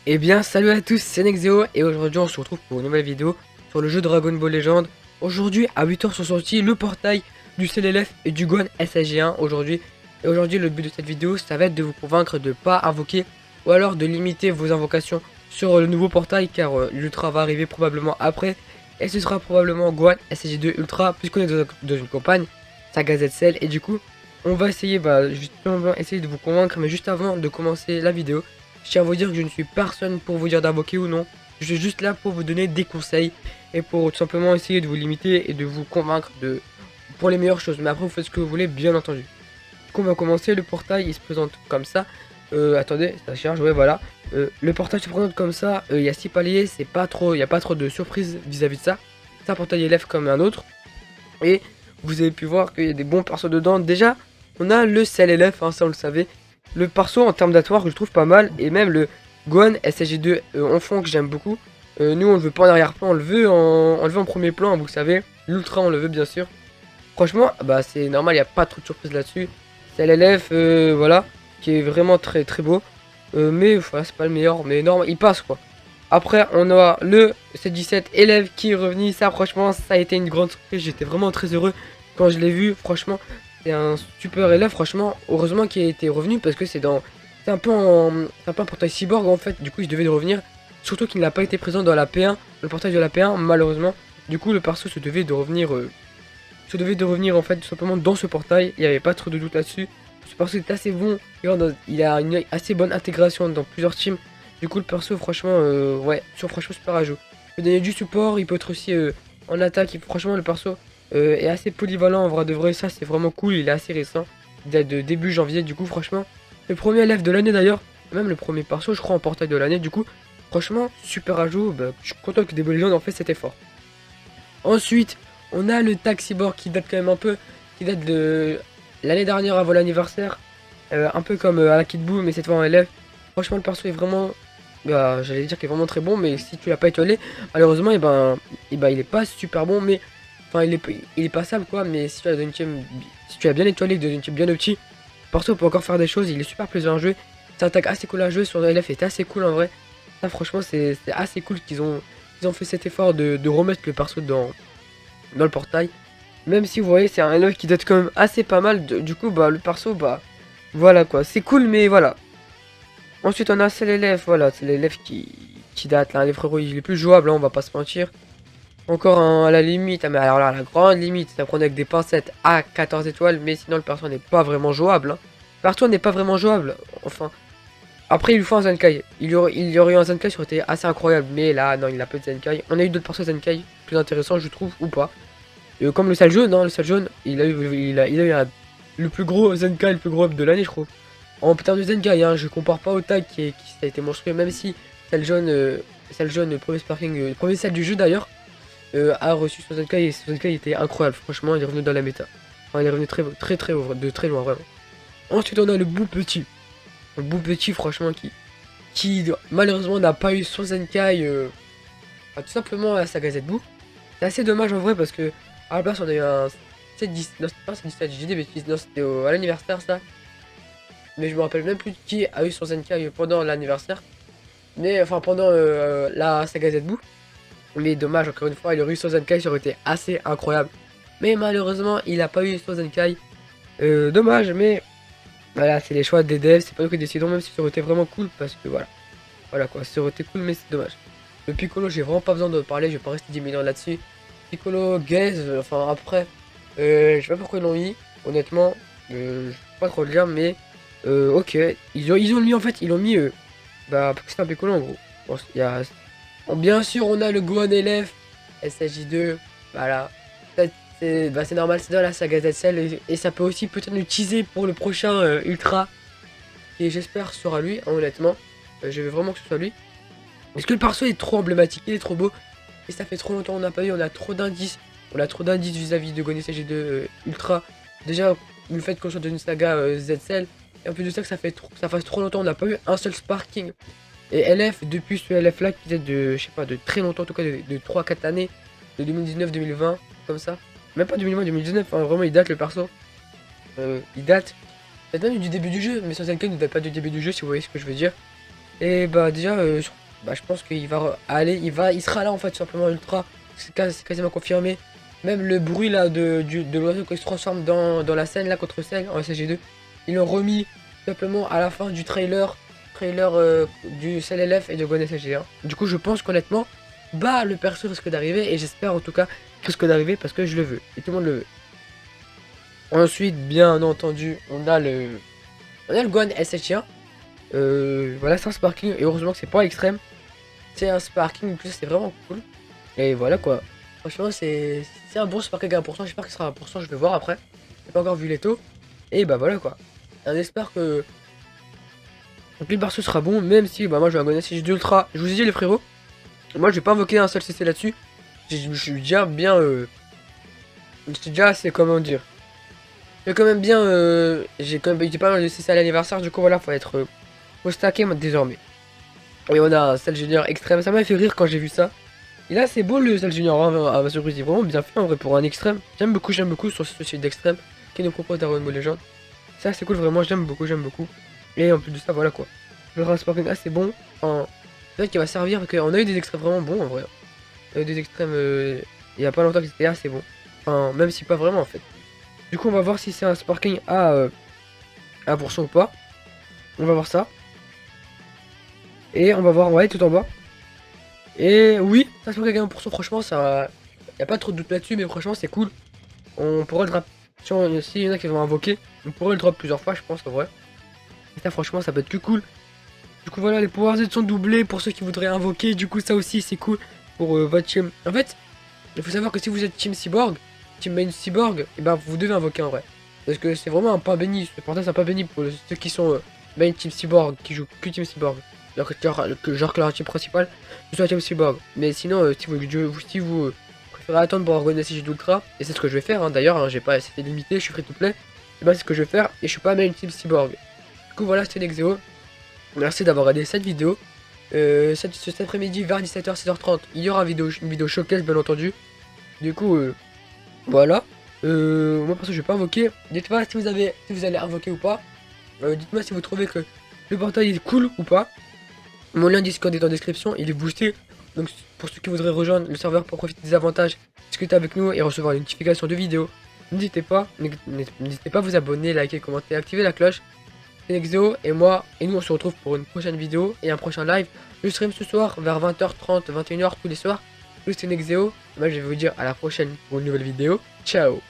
Eh bien salut à tous, c'est Nexeo et aujourd'hui on se retrouve pour une nouvelle vidéo sur le jeu Dragon Ball Legend. Aujourd'hui à 8h sont sortis le portail du CLLF et du Gohan SSG1 aujourd'hui. Et aujourd'hui le but de cette vidéo ça va être de vous convaincre de ne pas invoquer ou alors de limiter vos invocations sur le nouveau portail car l'Ultra va arriver probablement après. Et ce sera probablement Gohan SSG2 Ultra puisqu'on est dans une campagne, Saga Z-Cell, et du coup on va essayer, justement essayer de vous convaincre, mais juste avant de commencer la vidéo. Je tiens à vous dire que je ne suis personne pour vous dire d'invoquer ou non. Je suis juste là pour vous donner des conseils et pour tout simplement essayer de vous limiter et de vous convaincre pour les meilleures choses. Mais après, vous faites ce que vous voulez, bien entendu. Du coup, on va commencer. Le portail, il se présente comme ça. Attendez, ça charge. Ouais, voilà. Le portail se présente comme ça. Il y a 6 paliers. C'est pas trop, il n'y a pas trop de surprise vis-à-vis de ça. C'est un portail élève comme un autre. Et vous avez pu voir qu'il y a des bons persos dedans. Déjà, on a le CLLF, hein, ça on le savait. Le perso en termes d'atoire que je trouve pas mal. Et même le Gohan SSG2 en fond que j'aime beaucoup. Nous on le veut pas en arrière-plan, on le veut en premier plan, vous le savez. L'ultra on le veut bien sûr. Franchement, bah c'est normal, il n'y a pas trop de surprise là-dessus. CLLF, voilà, qui est vraiment très très beau. Mais voilà, c'est pas le meilleur, mais normal, il passe quoi. Après, on a le C17 élève qui est revenu. Ça, franchement, ça a été une grande surprise. J'étais vraiment très heureux quand je l'ai vu. Franchement, c'est un super élève. Franchement, heureusement qu'il a été revenu parce que c'est un peu un portail cyborg en fait. Du coup, il devait de revenir. Surtout qu'il n'a pas été présent dans la P1, le portail de la P1, malheureusement. Du coup, le perso se devait de revenir, en fait, tout simplement dans ce portail. Il n'y avait pas trop de doute là-dessus. Ce perso est assez bon. Il a une assez bonne intégration dans plusieurs teams. Du coup, le perso, franchement, ouais, franchement, super ajout. Il peut donner du support, il peut être aussi en attaque. Franchement, le perso est assez polyvalent en vrai de vrai. Ça, c'est vraiment cool. Il est assez récent. Il date de début janvier. Du coup, franchement, le premier élève de l'année d'ailleurs. Même le premier perso, je crois, en portail de l'année. Du coup, franchement, super ajout. Bah, je suis content que des Legends en fait cet effort. Ensuite, on a le Taxiborg qui date quand même un peu. Qui date de l'année dernière avant l'anniversaire. Un peu comme à la Kid Buu, mais cette fois en élève. Franchement, le perso est vraiment. Bah, j'allais dire qu'il est vraiment très bon, mais si tu l'as pas étoilé, malheureusement, il est pas super bon, mais enfin, il est passable quoi. Mais si tu as si tu as bien étoilé, de une team bien opti, perso peut encore faire des choses. Il est super plaisant à jouer. Sa attaque assez cool à jouer sur LF est assez cool en vrai. Ça, franchement, c'est assez cool qu'ils ont fait cet effort de remettre le perso dans le portail. Même si vous voyez, c'est un LF qui date quand même assez pas mal. Du coup, bah, le perso, bah, voilà quoi. C'est cool, mais voilà. Ensuite, on a CLLF, voilà, c'est l'élève qui date, là, les frérots, il est plus jouable, hein, on va pas se mentir. Encore à la limite, mais alors là, la grande limite, ça prend avec des pincettes à 14 étoiles, mais sinon le perso n'est pas vraiment jouable. Hein. Le perso n'est pas vraiment jouable, enfin. Après, il lui faut un Zenkai. Il y aurait eu un Zenkai, ça aurait été assez incroyable, mais là, non, il n'a pas de Zenkai. On a eu d'autres persos Zenkai plus intéressants, je trouve, ou pas. Comme le sale jaune, hein, le sale jaune, il a eu le plus gros Zenkai, le plus gros up de l'année, je trouve. En termes de Zenkai, hein, je compare pas au tag qui a été monstrueux, même si sale jaune, premier sparking, premier set du jeu d'ailleurs, a reçu son Zenkai et son Zenkai était incroyable. Franchement, il est revenu dans la méta. Enfin, il est revenu de très loin, vraiment. Ensuite, on a le bout petit. Le bout petit, franchement, qui malheureusement n'a pas eu son Zenkai, tout simplement à la saga Z-Buu. C'est assez dommage en vrai parce que à la place on a eu un 7-10, non c'était pas 7-17, j'ai dit des bêtises, non c'était à l'anniversaire ça. Mais je me rappelle même plus qui a eu son Zenkai pendant l'anniversaire. Mais enfin pendant la saga Z-Buu. Mais dommage, encore une fois, il aurait eu son Zenkai, ça aurait été assez incroyable. Mais malheureusement, il n'a pas eu son Zenkai. Dommage, mais voilà, c'est les choix des devs, c'est pas nous qui décidons, même si ça aurait été vraiment cool parce que voilà. Voilà quoi, ça aurait été cool, mais c'est dommage. Le Piccolo, j'ai vraiment pas besoin de parler, je vais pas rester 10 millions là-dessus. Piccolo, Gaze, enfin après, je sais pas pourquoi ils l'ont mis, honnêtement, je sais pas trop le dire, mais ok, ils ont mis en fait, ils l'ont mis, bah, parce que c'est un Piccolo en gros. Bon, bon, bien sûr, on a le Gohan LF, SSJ2, voilà, c'est normal, c'est dans la saga Z-Cell, et ça peut aussi peut-être nous teaser pour le prochain Ultra, qui j'espère sera lui, hein, honnêtement, je veux vraiment que ce soit lui. Parce que le perso est trop emblématique, il est trop beau. Et ça fait trop longtemps qu'on n'a pas eu, on a trop d'indices. On a trop d'indices vis-à-vis de Gohan SG2 Ultra. Déjà, le fait qu'on soit dans une saga Z-Cell. Et en plus de ça, que ça fasse trop longtemps, on n'a pas eu un seul Sparking. Et LF, depuis ce LF là, qui date de, je sais pas, de très longtemps, en tout cas de 3-4 années. De 2019-2020, comme ça. Même pas 2020-2019, hein, vraiment il date le perso. Il date. Peut-être même du début du jeu, mais sans quelqu'un ne date pas du début du jeu si vous voyez ce que je veux dire. Et bah déjà, bah, je pense qu'il va aller, il sera là en fait, tout simplement ultra. C'est quasiment confirmé. Même le bruit là de l'oiseau qui se transforme dans la scène là contre Cell en SSG2, ils l'ont remis simplement à la fin du trailer du CLLF et de Gone SSG1. Du coup, je pense qu'honnêtement, bah le perso risque d'arriver et j'espère en tout cas qu'il risque d'arriver parce que je le veux et tout le monde le veut. Ensuite, bien entendu, on a le Gone SSG1. Voilà, c'est un sparking et heureusement que c'est pas extrême. C'est un sparking, en plus c'est vraiment cool. Et voilà quoi. Franchement, c'est un bon sparking à 1%. J'espère qu'il sera à 1%, je vais voir après. J'ai pas encore vu les taux. Et bah voilà quoi. On espère que le perso sera bon, même si bah moi je vais un si j'ai d'ultra. Je vous ai dit les frérots. Moi je vais pas invoquer un seul CC là-dessus. Je suis déjà bien. C'est déjà assez, comment dire. Mais quand même bien. J'ai quand même eu pas mal de CC à l'anniversaire. Du coup voilà, faut stacker désormais. Et on a un Cell Junior extrême. Ça m'a fait rire quand j'ai vu ça. Et là c'est beau le Cell Junior à ma surprise. Il est vraiment bien fait en vrai pour un extrême. J'aime beaucoup sur ce site d'extrême qui nous propose Dragon Ball Legend. Ça c'est cool vraiment, j'aime beaucoup. Et en plus de ça, voilà quoi. Le un sparking assez bon. En fait, qui va servir. On a eu des extrêmes vraiment bons en vrai. On a eu des extrêmes il y a pas longtemps qui étaient assez bons. Enfin, même si pas vraiment en fait. Du coup, on va voir si c'est un sparking à 1% ou pas. On va voir ça. Et on va voir, ouais, tout en bas. Et oui, ça sparking à 1%, franchement, ça. Y a pas trop de doute là-dessus, mais franchement, c'est cool. On pourrait le drop. S'il y en a qui vont invoquer, on pourrait le drop plusieurs fois, je pense, en vrai. Et ça, franchement, ça peut être plus cool. Du coup, voilà, les pouvoirs Z sont doublés pour ceux qui voudraient invoquer. Du coup, ça aussi, c'est cool pour votre team. En fait, il faut savoir que si vous êtes team Cyborg, team main Cyborg, et ben vous devez invoquer en vrai. Parce que c'est vraiment un pain béni. Ce portail, c'est un pain béni pour ceux qui sont main team Cyborg, qui jouent que team Cyborg. Genre que leur team principal, ce soit team Cyborg. Mais sinon, si vous préférez attendre pour organiser CG d'Ultra, et c'est ce que je vais faire, hein, d'ailleurs, hein, j'ai pas, c'était limité, je suis free to play. Et ben c'est ce que je vais faire, et je suis pas main team Cyborg. Du coup, voilà, c'était Nexeo. Merci d'avoir regardé cette vidéo. Cet après-midi vers 17h, 16h30, il y aura une vidéo showcase bien entendu. Du coup, voilà. Moi parce que je vais pas invoquer. Dites-moi si vous allez invoquer ou pas. Dites-moi si vous trouvez que le portail est cool ou pas. Mon lien Discord est en description, il est boosté. Donc pour ceux qui voudraient rejoindre le serveur pour profiter des avantages, discuter avec nous et recevoir une notification de vidéo, n'hésitez pas à vous abonner, liker, commenter, activer la cloche. C'est Nexeo et moi, et nous on se retrouve pour une prochaine vidéo et un prochain live. Je stream ce soir vers 20h30, 21h tous les soirs. Plus c'est Nexeo. Moi je vais vous dire à la prochaine pour une nouvelle vidéo. Ciao.